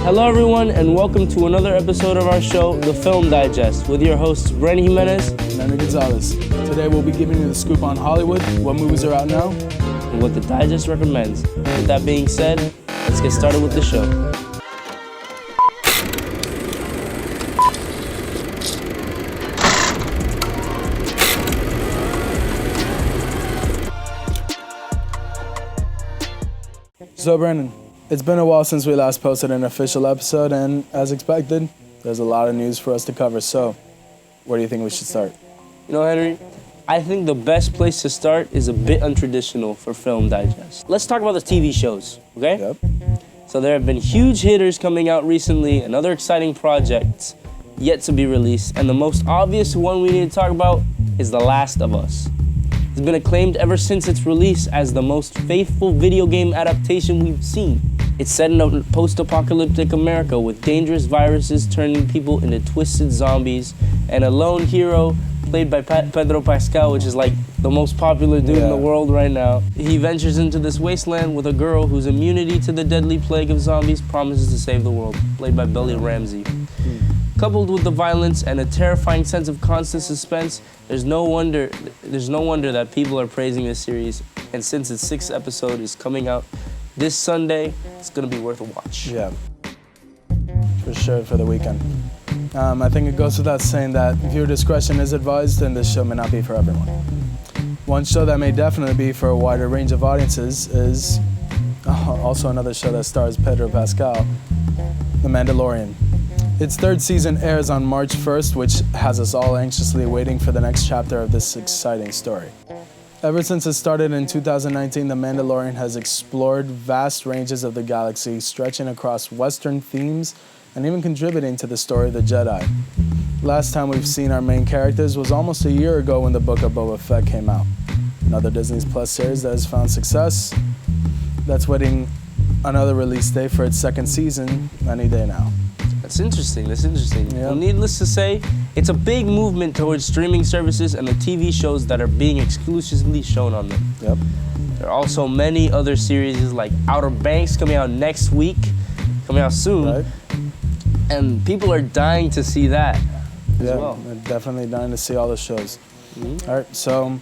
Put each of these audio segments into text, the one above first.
Hello, everyone, and welcome to another episode of our show, The Film Digest, with your hosts, Brenny Jimenez and Henry Gonzalez. Today, we'll be giving you the scoop on Hollywood, what movies are out now, and what the Digest recommends. With that being said, let's get started with the show. So, Brandon, it's been a while since we last posted an official episode, and as expected, there's a lot of news for us to cover. So, where do you think we should start? You know, Henry, I think the best place to start is a bit untraditional for Film Digest. Let's talk about the TV shows, okay? Yep. So there have been huge hitters coming out recently and other exciting projects yet to be released, and the most obvious one we need to talk about is The Last of Us. It's been acclaimed ever since its release as the most faithful video game adaptation we've seen. It's set in a post-apocalyptic America with dangerous viruses turning people into twisted zombies, and a lone hero played by Pedro Pascal, which is like the most popular dude in the world right now. He ventures into this wasteland with a girl whose immunity to the deadly plague of zombies promises to save the world, played by Bella Ramsey. Coupled with the violence and a terrifying sense of constant suspense, there's no wonder that people are praising this series. And since its 6th episode is coming out this Sunday, it's gonna be worth a watch. Yeah, for sure, for the weekend. I think it goes without saying that viewer discretion is advised, and this show may not be for everyone. One show that may definitely be for a wider range of audiences is also another show that stars Pedro Pascal, The Mandalorian. Its 3rd season airs on March 1st, which has us all anxiously waiting for the next chapter of this exciting story. Ever since it started in 2019, The Mandalorian has explored vast ranges of the galaxy, stretching across Western themes and even contributing to the story of the Jedi. Last time we've seen our main characters was almost a year ago when the Book of Boba Fett came out. Another Disney Plus series that has found success, that's waiting another release date for its 2nd season any day now. That's interesting. Yep. Well, needless to say, it's a big movement towards streaming services and the TV shows that are being exclusively shown on them. Yep. There are also many other series like Outer Banks coming out next week, coming out soon. Right. And people are dying to see that as well. They're definitely dying to see all the shows. Mm-hmm. All right, so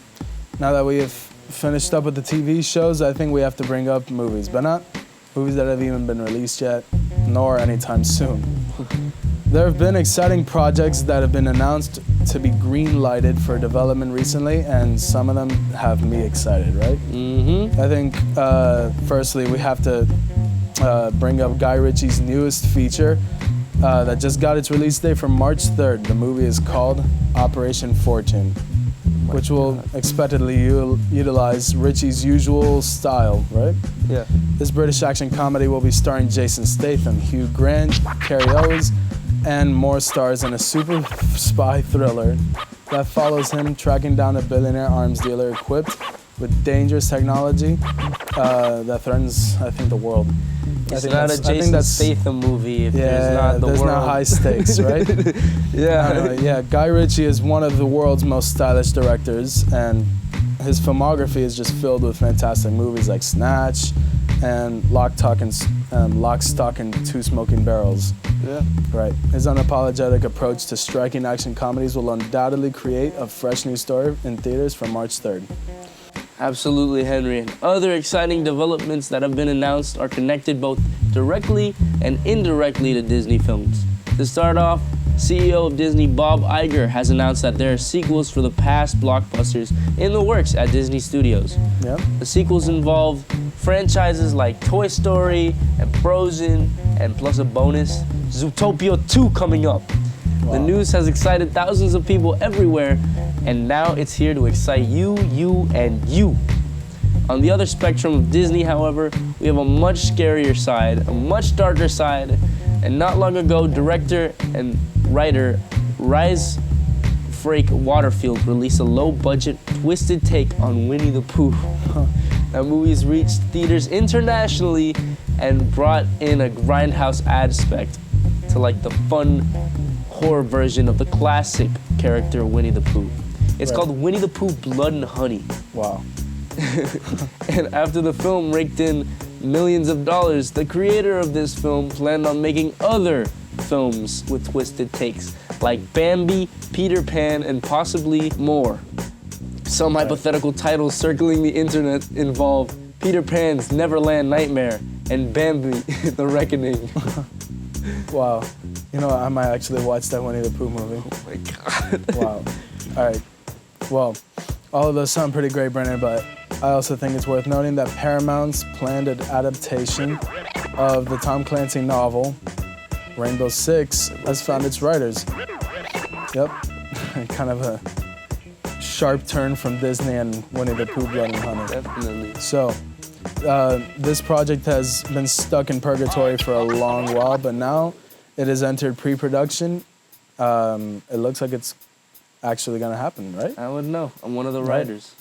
now that we have finished up with the TV shows, I think we have to bring up movies, but not movies that have even been released yet, nor anytime soon. There have been exciting projects that have been announced to be green-lighted for development recently, and some of them have me excited, right? Mm-hmm. I think, firstly, we have to bring up Guy Ritchie's newest feature that just got its release date for March 3rd. The movie is called Operation Fortune, which will expectedly utilize Ritchie's usual style, right? Yeah. This British action comedy will be starring Jason Statham, Hugh Grant, Carrie Owens, and more stars in a super spy thriller that follows him tracking down a billionaire arms dealer equipped with dangerous technology that threatens, I think, the world. It's not a Jason Statham movie if there's not the there's world. not high stakes, right? Guy Ritchie is one of the world's most stylish directors, and his filmography is just filled with fantastic movies like Snatch and Lock, Stock, and Two Smoking Barrels. Yeah. Right. His unapologetic approach to striking action comedies will undoubtedly create a fresh new story in theaters for March 3rd. Absolutely, Henry. And other exciting developments that have been announced are connected both directly and indirectly to Disney films. To start off, CEO of Disney Bob Iger has announced that there are sequels for the past blockbusters in the works at Disney Studios. Yeah. The sequels involve franchises like Toy Story and Frozen, and plus a bonus, Zootopia 2 coming up. Wow. The news has excited thousands of people everywhere, and now it's here to excite you, and you. On the other spectrum of Disney, however, we have a much scarier side, a much darker side, and not long ago, director and writer Rhys Frake Waterfield released a low-budget, twisted take on Winnie the Pooh. That movie's reached theaters internationally and brought in a grindhouse aspect to like the fun horror version of the classic character Winnie the Pooh. It's called Winnie the Pooh Blood and Honey. Wow. And after the film raked in millions of dollars, the creator of this film planned on making other films with twisted takes, like Bambi, Peter Pan, and possibly more. Some hypothetical titles circling the internet involve Peter Pan's Neverland Nightmare and Bambi, The Reckoning. Wow. You know, I might actually watch that Winnie the Pooh movie. Oh my God. Wow. All right. Well, all of those sound pretty great, Brennan, but I also think it's worth noting that Paramount's planned adaptation of the Tom Clancy novel, Rainbow Six, has found its writers. Yep. Kind of a sharp turn from Disney and Winnie the Pooh, Blood and Honey. Definitely. So, this project has been stuck in purgatory for a long while, but now it has entered pre-production. It looks like it's actually gonna happen, right? I would know. I'm one of the writers.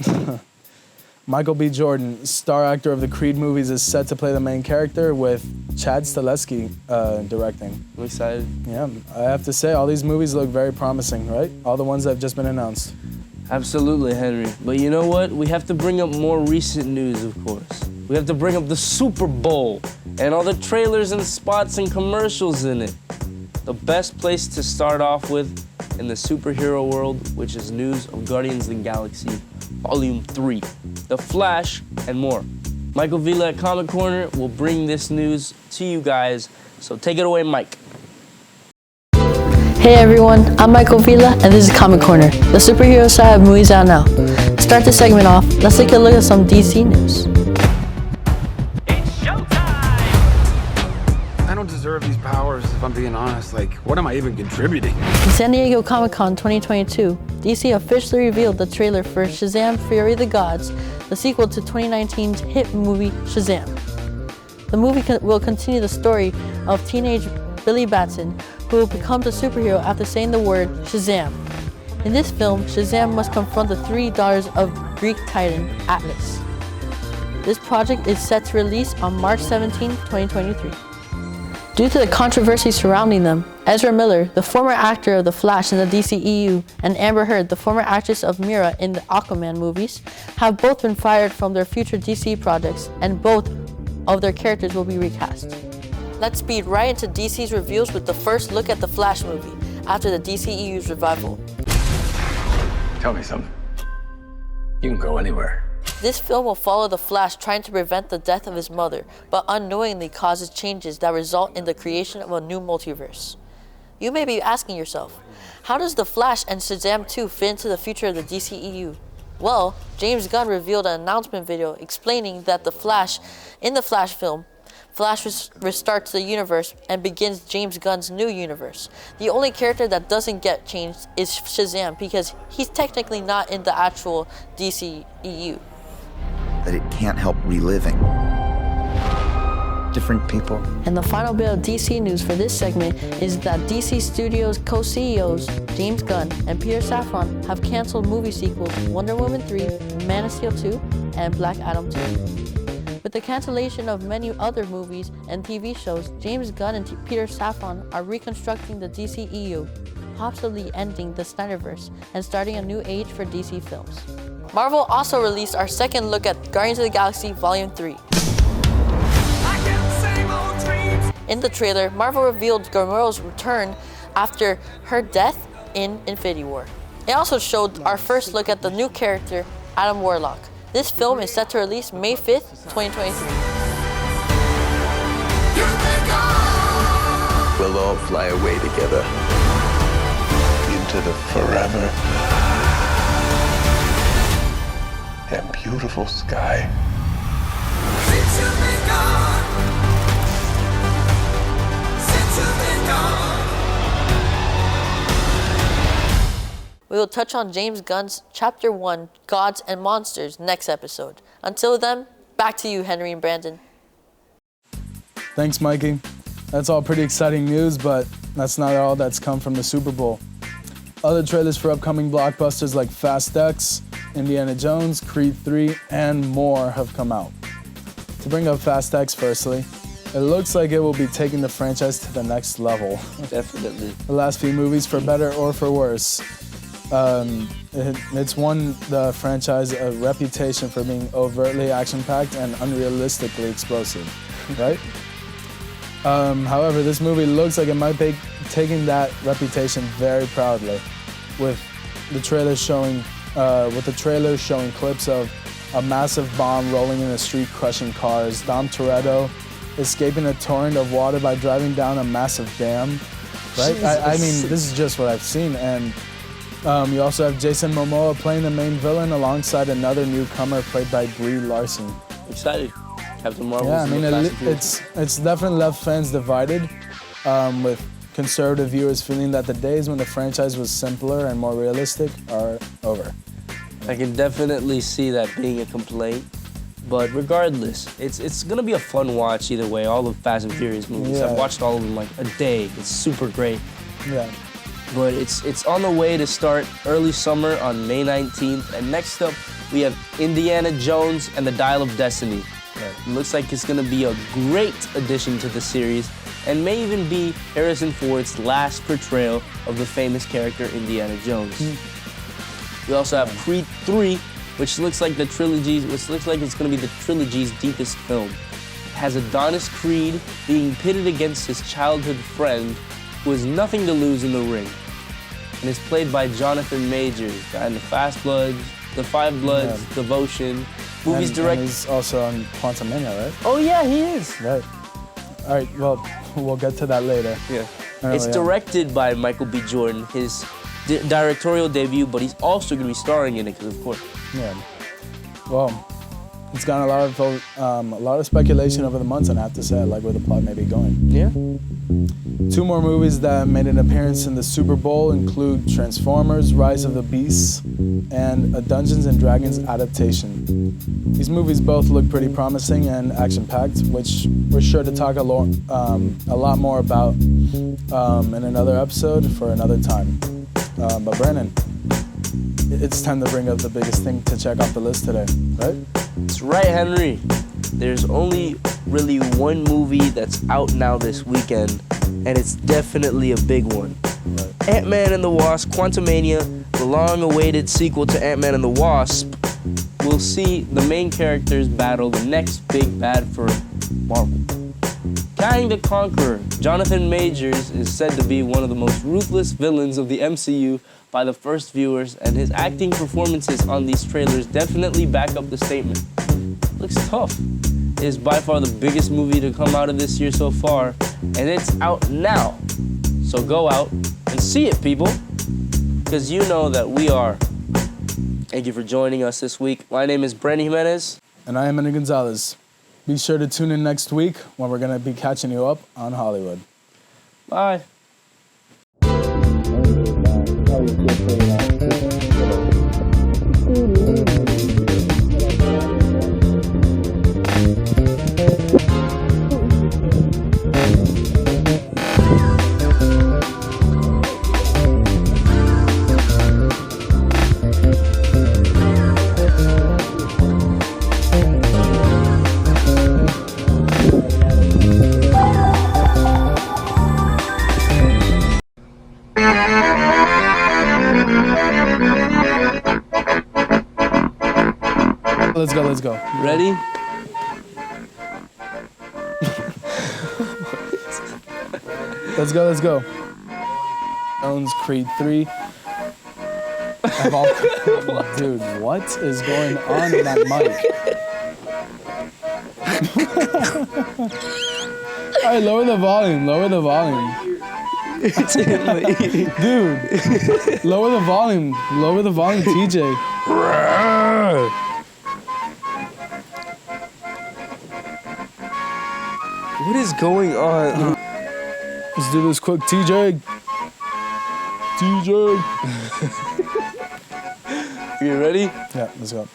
Michael B. Jordan, star actor of the Creed movies, is set to play the main character with Chad Stahelski directing. I'm excited. Yeah, I have to say, all these movies look very promising, right? All the ones that have just been announced. Absolutely, Henry. But you know what? We have to bring up more recent news, of course. We have to bring up the Super Bowl and all the trailers and spots and commercials in it. The best place to start off with in the superhero world, which is news of Guardians of the Galaxy Volume 3, The Flash, and more. Michael Villa at Comic Corner will bring this news to you guys, so take it away, Mike. Hey everyone, I'm Michael Villa, and this is Comic Corner, the superhero side of movies out now. To start the segment off, let's take a look at some DC news. I don't deserve these powers, if I'm being honest. Like, what am I even contributing? In San Diego Comic-Con 2022, DC officially revealed the trailer for Shazam! Fury of the Gods, the sequel to 2019's hit movie Shazam. The movie will continue the story of teenage Billy Batson, who becomes a superhero after saying the word Shazam. In this film, Shazam must confront the three daughters of Greek titan Atlas. This project is set to release on March 17, 2023. Due to the controversy surrounding them, Ezra Miller, the former actor of The Flash in the DCEU, and Amber Heard, the former actress of Mira in the Aquaman movies, have both been fired from their future DC projects, and both of their characters will be recast. Let's speed right into DC's reviews with the first look at the Flash movie, after the DCEU's revival. Tell me something. You can go anywhere. This film will follow the Flash trying to prevent the death of his mother, but unknowingly causes changes that result in the creation of a new multiverse. You may be asking yourself, how does the Flash and Shazam 2 fit into the future of the DCEU? Well, James Gunn revealed an announcement video explaining that in the Flash film, Flash restarts the universe and begins James Gunn's new universe. The only character that doesn't get changed is Shazam, because he's technically not in the actual DCEU. That it can't help reliving different people. And the final bit of DC news for this segment is that DC Studios co-CEOs James Gunn and Peter Safran have canceled movie sequels Wonder Woman 3, Man of Steel 2, and Black Adam 2. With the cancellation of many other movies and TV shows, James Gunn and Peter Safran are reconstructing the DCEU, possibly ending the Snyderverse and starting a new age for DC films. Marvel also released our second look at Guardians of the Galaxy Volume 3. In the trailer, Marvel revealed Gamora's return after her death in Infinity War. It also showed our first look at the new character, Adam Warlock. This film is set to release May 5th, 2023. We'll all fly away together into the forever and beautiful sky. We will touch on James Gunn's Chapter 1, Gods and Monsters, next episode. Until then, back to you, Henry and Brandon. Thanks, Mikey. That's all pretty exciting news, but that's not all that's come from the Super Bowl. Other trailers for upcoming blockbusters like Fast X, Indiana Jones, Creed 3, and more have come out. To bring up Fast X firstly, it looks like it will be taking the franchise to the next level. Definitely. The last few movies, for better or for worse, It's won the franchise a reputation for being overtly action-packed and unrealistically explosive, right? However, this movie looks like it might be taking that reputation very proudly, with the trailer showing clips of a massive bomb rolling in the street, crushing cars. Dom Toretto escaping a torrent of water by driving down a massive dam. Right? I mean, this is just what I've seen. And you also have Jason Momoa playing the main villain alongside another newcomer played by Brie Larson. Excited. Captain Marvel. Yeah, I mean, it's definitely left fans divided, with conservative viewers feeling that the days when the franchise was simpler and more realistic are over. I can definitely see that being a complaint. But regardless, it's gonna be a fun watch either way. All the Fast and Furious movies, Yeah. I've watched all of them like a day. It's super great. Yeah. But it's on the way to start early summer on May 19th. And next up, we have Indiana Jones and the Dial of Destiny. Right. It looks like it's gonna be a great addition to the series and may even be Harrison Ford's last portrayal of the famous character Indiana Jones. We also have Creed 3, which looks like it's gonna be the trilogy's deepest film. It has Adonis Creed being pitted against his childhood friend who has nothing to lose in the ring. And it's played by Jonathan Majors, guy in the Fast Bloods, the Five Bloods, Yeah. Devotion. And he's also on Quantumania, right? Oh yeah, he is. Right. All right, well, we'll get to that later. Yeah. Oh, It's yeah. directed by Michael B. Jordan, his directorial debut, but he's also going to be starring in it because, of course. Yeah. Well, it's gotten a lot of speculation over the months, and I have to say, I like where the plot may be going. Yeah. Two more movies that made an appearance in the Super Bowl include Transformers: Rise of the Beasts and a Dungeons and Dragons adaptation. These movies both look pretty promising and action-packed, which we're sure to talk a lot more about in another episode for another time. But Brandon, it's time to bring up the biggest thing to check off the list today, right? That's right, Henry. There's only really one movie that's out now this weekend, and it's definitely a big one. Right. Ant-Man and the Wasp: Quantumania, the long-awaited sequel to Ant-Man and the Wasp, will see the main characters battle the next big bad for Marvel. Kang the Conqueror, Jonathan Majors, is said to be one of the most ruthless villains of the MCU by the first viewers, and his acting performances on these trailers definitely back up the statement. Looks tough. It is by far the biggest movie to come out of this year so far, and it's out now. So go out and see it, people, because you know that we are. Thank you for joining us this week. My name is Brandon Jimenez. And I am Manny Gonzalez. Be sure to tune in next week when we're going to be catching you up on Hollywood. Bye. Let's go. Ready? Let's go. Jones, Creed 3. Dude, what is going on in that mic? All right, lower the volume. Dude, lower the volume, TJ. What is going on? Let's do this quick, TJ. You ready? Yeah, let's go.